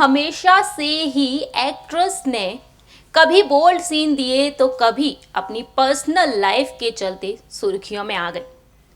हमेशा से ही एक्ट्रेस ने कभी बोल्ड सीन दिए तो कभी अपनी पर्सनल लाइफ के चलते सुर्खियों में आ गई।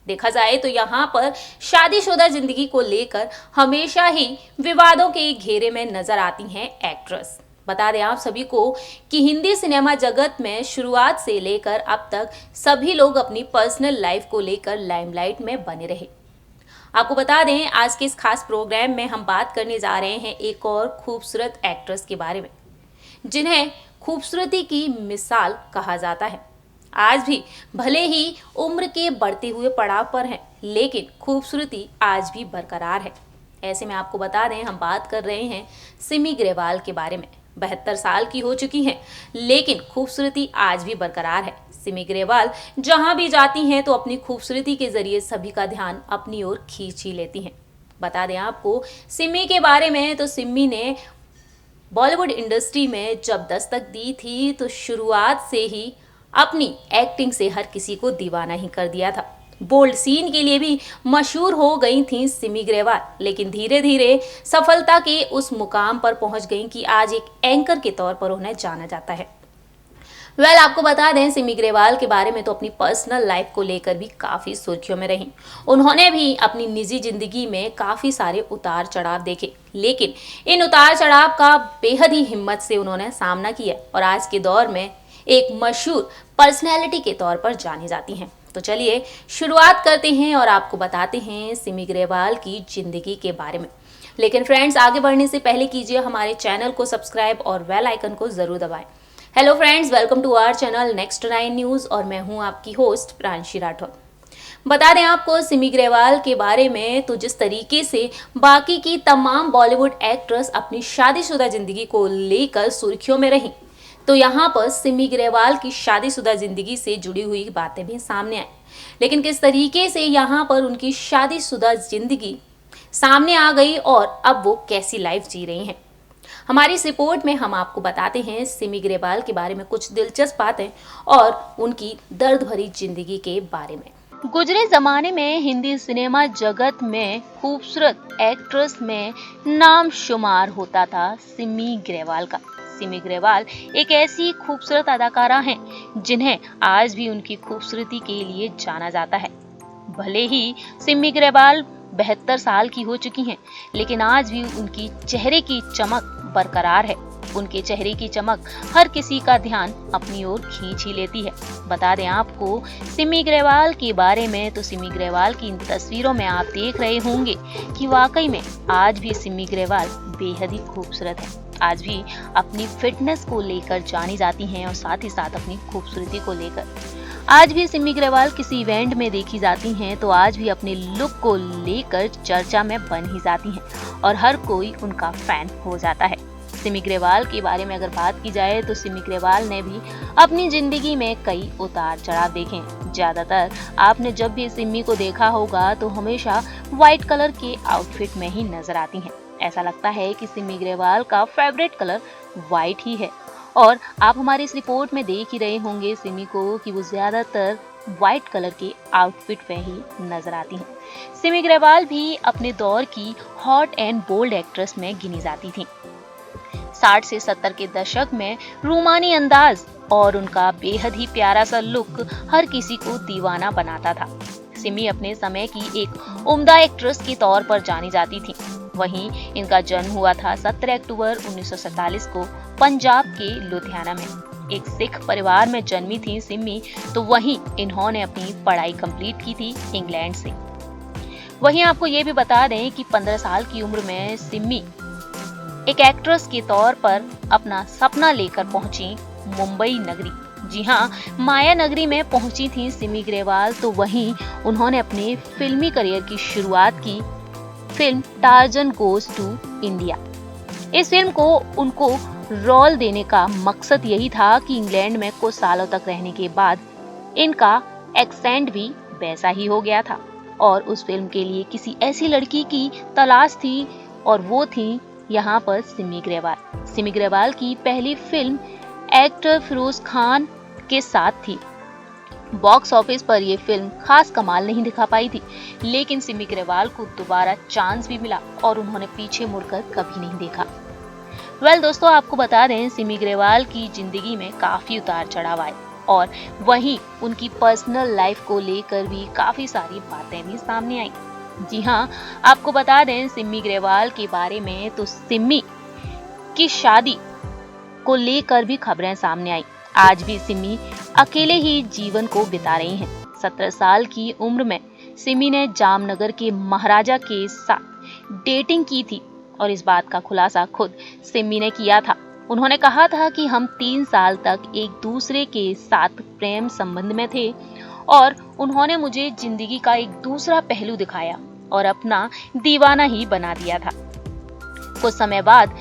देखा जाए तो यहाँ पर शादीशुदा जिंदगी को लेकर हमेशा ही विवादों के घेरे में नजर आती हैं एक्ट्रेस। बता दें आप सभी को कि हिंदी सिनेमा जगत में शुरुआत से लेकर अब तक सभी लोग अपनी पर्सनल लाइफ को लेकर लाइमलाइट में बने रहे। आपको बता दें आज के इस खास प्रोग्राम में हम बात करने जा रहे हैं एक और खूबसूरत एक्ट्रेस के बारे में, जिन्हें खूबसूरती की मिसाल कहा जाता है। आज भी भले ही उम्र के बढ़ते हुए पड़ाव पर हैं, लेकिन खूबसूरती आज भी बरकरार है। ऐसे में आपको बता दें हम बात कर रहे हैं सिमी ग्रेवाल के बारे में। 72 साल की हो चुकी हैं, लेकिन खूबसूरती आज भी बरकरार है। सिमी ग्रेवाल जहां भी जाती हैं तो अपनी खूबसूरती के जरिए सभी का ध्यान अपनी ओर खींच ही लेती हैं। बता दें आपको सिमी के बारे में तो सिमी ने बॉलीवुड इंडस्ट्री में जब दस्तक दी थी तो शुरुआत से ही अपनी एक्टिंग से हर किसी को दीवाना ही कर दिया था। बोल्ड सीन के लिए भी मशहूर हो गई थी सिमी ग्रेवाल, लेकिन धीरे धीरे सफलता के उस मुकाम पर पहुंच गई कि आज एक एंकर के तौर पर उन्हें जाना जाता है। आपको बता दें सिमी ग्रेवाल के बारे में तो अपनी पर्सनल लाइफ को लेकर भी काफ़ी सुर्खियों में रही। उन्होंने भी अपनी निजी जिंदगी में काफ़ी सारे उतार चढ़ाव देखे, लेकिन इन उतार चढ़ाव का बेहद ही हिम्मत से उन्होंने सामना किया और आज के दौर में एक मशहूर पर्सनैलिटी के तौर पर जानी जाती हैं। तो चलिए शुरुआत करते हैं और आपको बताते हैं सिमी ग्रेवाल की जिंदगी के बारे में। लेकिन फ्रेंड्स, आगे बढ़ने से पहले कीजिए हमारे चैनल को सब्सक्राइब और बेल आइकन को जरूर दबाएं। Hello friends, welcome to our channel next 9 news और मैं हूं आपकी होस्ट प्रांशी राठौर। बता दें आपको सिमी ग्रेवाल के बारे में तो जिस तरीके से बाकी की तमाम बॉलीवुड एक्ट्रेस अपनी शादीशुदा जिंदगी को लेकर सुर्खियों में रहीं, तो यहाँ पर सिमी ग्रेवाल की शादीशुदा जिंदगी से जुड़ी हुई बातें भी सामने आई। लेकिन किस तरीके से यहाँ पर उनकी शादीशुदा जिंदगी सामने आ गई और अब वो कैसी लाइफ जी रही हैं, हमारी इस रिपोर्ट में हम आपको बताते हैं सिमी ग्रेवाल के बारे में कुछ दिलचस्प बातें और उनकी दर्द भरी जिंदगी के बारे में। गुजरे जमाने में हिंदी सिनेमा जगत में खूबसूरत एक्ट्रेस में नाम शुमार होता था सिमी ग्रेवाल का। सिमी ग्रेवाल एक ऐसी खूबसूरत अदाकारा हैं जिन्हें आज भी उनकी खूबसूरती के लिए जाना जाता है। भले ही सिमी ग्रेवाल 72 साल की हो चुकी हैं, लेकिन आज भी उनकी चेहरे की चमक बरकरार है। उनके चेहरे की चमक हर किसी का ध्यान अपनी ओर खींच ही लेती है। बता दें आपको सिमी ग्रेवाल के बारे में तो सिमी ग्रेवाल की इन तस्वीरों में आप देख रहे होंगे कि वाकई में आज भी सिमी ग्रेवाल बेहद ही खूबसूरत है। आज भी अपनी फिटनेस को लेकर जानी जाती हैं और साथ ही साथ अपनी खूबसूरती को लेकर आज भी सिमी ग्रेवाल किसी इवेंट में देखी जाती हैं तो आज भी अपने लुक को लेकर चर्चा में बन ही जाती हैं और हर कोई उनका फैन हो जाता है। सिमी ग्रेवाल के बारे में अगर बात की जाए तो सिमी ग्रेवाल ने भी अपनी जिंदगी में कई उतार चढ़ाव देखे हैं। ज्यादातर आपने जब भी सिमी को देखा होगा तो हमेशा व्हाइट कलर के आउटफिट में ही नजर आती हैं। ऐसा लगता है कि सिमी ग्रेवाल का फेवरेट कलर व्हाइट ही है और आप हमारी इस रिपोर्ट में देख ही रहे होंगे सिमी को कि वो ज्यादातर व्हाइट कलर के आउटफिट में ही नजर आती हैं। सिमी ग्रेवाल भी अपने दौर की हॉट एंड बोल्ड एक्ट्रेस में गिनी जाती थी। 60 से 70 के दशक में रूमानी अंदाज और उनका बेहद ही प्यारा सा लुक हर किसी को दीवाना बनाता था। सिमी अपने समय की एक उम्दा एक्ट्रेस के तौर पर जानी जाती थी। वहीं इनका जन्म हुआ था 17 अक्टूबर 1947 को पंजाब के लुधियाना में। एक सिख परिवार में जन्मी थी सिमी, तो वहीं इन्होंने अपनी पढ़ाई कंप्लीट की थी इंग्लैंड से। वहीं आपको ये भी बता दें कि 15 साल की उम्र में सिमी एक एक्ट्रेस के तौर पर अपना सपना लेकर पहुंची मुंबई नगरी। जी हाँ, माया नगरी में पहुंची थी सिमी ग्रेवाल, तो वहीं उन्होंने अपने फिल्मी करियर की शुरुआत की film Tarzan goes to India. इस फिल्म को उनको रोल देने का मकसद यही था कि इंग्लैंड में कुछ सालों तक रहने के बाद इनका एक्सेंट भी वैसा ही हो गया था और उस फिल्म के लिए किसी ऐसी लड़की की तलाश थी और वो थी यहाँ पर सिमी ग्रेवाल। सिमी ग्रेवाल की पहली फिल्म एक्टर फिरोज खान के साथ थी। बॉक्स ऑफिस पर यह फिल्म खास कमाल नहीं दिखा पाई थी, लेकिन सिमी ग्रेवाल को दोबारा चांस भी मिला और उन्होंने पीछे मुड़कर कभी नहीं देखा। दोस्तों, आपको बता दें सिमी ग्रेवाल की जिंदगी में काफी उतार चढ़ाव आए और वहीं उनकी पर्सनल लाइफ को लेकर भी काफी सारी बातें भी सामने आई। जी हाँ, आपको बता दें सिमी ग्रेवाल के बारे में तो सिमी की शादी को लेकर भी खबरें सामने आई। आज भी सिमी अकेले ही जीवन को बिता रही हैं। 17 साल की उम्र में सिमी ने जामनगर के महाराजा के साथ डेटिंग की थी और इस बात का खुलासा खुद सिमी ने किया था। उन्होंने कहा था कि हम 3 साल तक एक दूसरे के साथ प्रेम संबंध में थे और उन्होंने मुझे जिंदगी का एक दूसरा पहलू दिखाया और अपना दीवाना ही बना दिया था। कुछ समय बाद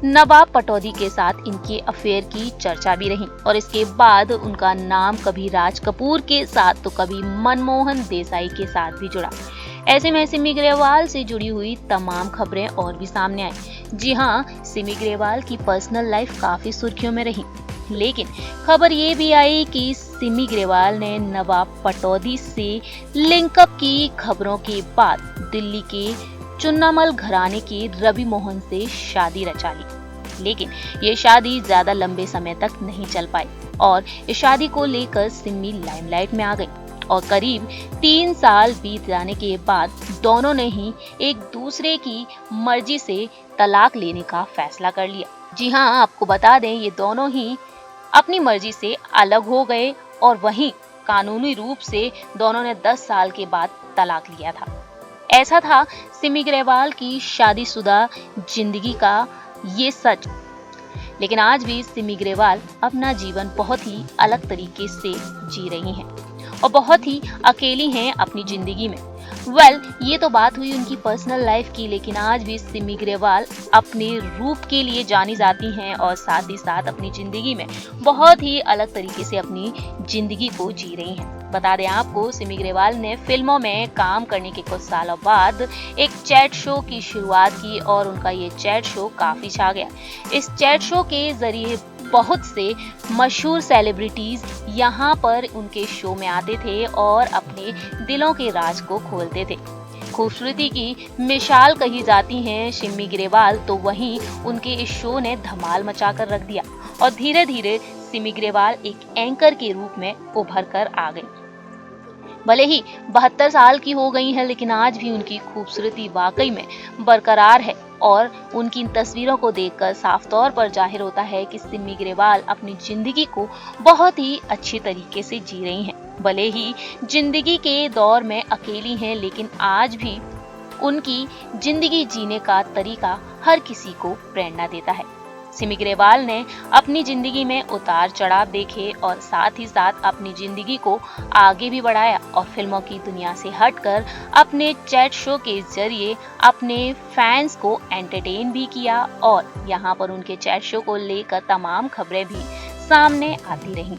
नवाब पटौदी के साथ इनके अफेयर की चर्चा भी रही और इसके बाद उनका नाम कभी राज कपूर के साथ तो कभी मनमोहन देसाई के साथ भी जुड़ा। ऐसे में सिमी ग्रेवाल से जुड़ी हुई तमाम खबरें और भी सामने आई। जी हाँ, सिमी ग्रेवाल की पर्सनल लाइफ काफी सुर्खियों में रही, लेकिन खबर ये भी आई कि सिमी ग्रेवाल ने नवाब पटौदी से लिंकअप की खबरों के बाद दिल्ली के चुन्नामल घराने के रवि मोहन से शादी रचा ली। लेकिन ये शादी ज्यादा लंबे समय तक नहीं चल पाई और इस शादी को लेकर सिमी लाइमलाइट में आ गई और करीब 3 साल बीत जाने के बाद दोनों ने ही एक दूसरे की मर्जी से तलाक लेने का फैसला कर लिया। जी हाँ, आपको बता दें ये दोनों ही अपनी मर्जी से अलग हो गए और वहीं कानूनी रूप से दोनों ने 10 साल के बाद तलाक लिया था। ऐसा था सिमी ग्रेवाल की शादीशुदा जिंदगी का ये सच। लेकिन आज भी सिमी ग्रेवाल अपना जीवन बहुत ही अलग तरीके से जी रही हैं और बहुत ही अकेली हैं अपनी जिंदगी में। ये तो बात हुई उनकी पर्सनल लाइफ की, लेकिन आज भी सिमी ग्रेवाल अपने रूप के लिए जानी जाती हैं और साथ ही साथ अपनी जिंदगी में बहुत ही अलग तरीके से अपनी जिंदगी को जी रही हैं। बता दें आपको, सिमी ग्रेवाल ने फिल्मों में काम करने के कुछ सालों बाद एक चैट शो की शुरुआत की और उनका ये चैट शो काफी छा गया। इस चैट शो के जरिए बहुत से मशहूर सेलिब्रिटीज यहाँ पर उनके शो में आते थे और अपने दिलों के राज को खोलते थे। खूबसूरती की मिसाल कही जाती हैं सिमी ग्रेवाल, तो वहीं उनके इस शो ने धमाल मचाकर रख दिया और धीरे धीरे सिमी ग्रेवाल एक एंकर के रूप में उभर कर आ गई। भले ही 72 साल की हो गई हैं, लेकिन आज भी उनकी खूबसूरती वाकई में बरकरार है और उनकी इन तस्वीरों को देखकर साफ तौर पर जाहिर होता है कि सिमी ग्रेवाल अपनी जिंदगी को बहुत ही अच्छी तरीके से जी रही हैं। भले ही जिंदगी के दौर में अकेली हैं, लेकिन आज भी उनकी जिंदगी जीने का तरीका हर किसी को प्रेरणा देता है। सिमी ग्रेवाल ने अपनी जिंदगी में उतार चढ़ाव देखे और साथ ही साथ अपनी जिंदगी को आगे भी बढ़ाया और फिल्मों की दुनिया से हटकर अपने चैट शो के जरिए अपने फैंस को एंटरटेन भी किया और यहाँ पर उनके चैट शो को लेकर तमाम खबरें भी सामने आती रहीं।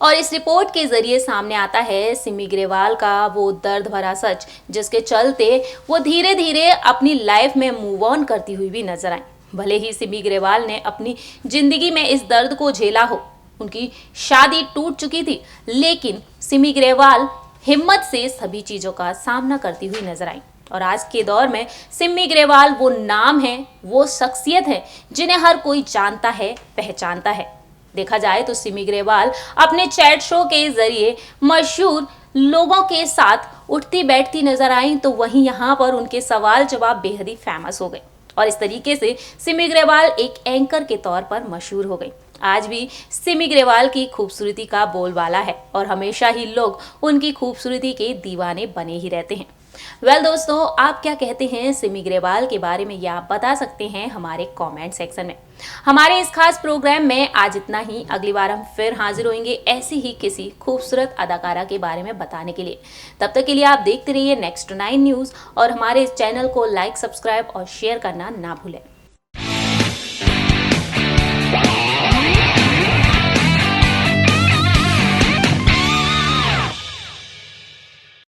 और इस रिपोर्ट के जरिए सामने आता है सिमी ग्रेवाल का वो दर्द भरा सच, जिसके चलते वो धीरे धीरे अपनी लाइफ में मूव ऑन करती हुई भी नजर आई। भले ही सिमी ग्रेवाल ने अपनी जिंदगी में इस दर्द को झेला हो, उनकी शादी टूट चुकी थी, लेकिन सिमी ग्रेवाल हिम्मत से सभी चीजों का सामना करती हुई नजर आई। और आज के दौर में सिमी ग्रेवाल वो नाम है, वो शख्सियत है जिन्हें हर कोई जानता है, पहचानता है। देखा जाए तो सिमी ग्रेवाल अपने चैट शो के जरिए मशहूर लोगों के साथ उठती बैठती नजर आई, तो वहीं यहाँ पर उनके सवाल जवाब बेहद ही फेमस हो गए और इस तरीके से सिमी ग्रेवाल एक एंकर के तौर पर मशहूर हो गई। आज भी सिमी ग्रेवाल की खूबसूरती का बोलबाला है और हमेशा ही लोग उनकी खूबसूरती के दीवाने बने ही रहते हैं। दोस्तों, आप क्या कहते हैं सिमी ग्रेवाल के बारे में, यह आप बता सकते हैं हमारे कमेंट सेक्शन में। हमारे इस खास प्रोग्राम में आज इतना ही। अगली बार हम फिर हाजिर होंगे ऐसी ही किसी खूबसूरत अदाकारा के बारे में बताने के लिए। तब तक के लिए आप देखते रहिए नेक्स्ट 9 न्यूज़ और हमारे इस चैनल को लाइक, सब्सक्राइब और शेयर करना ना भूलें।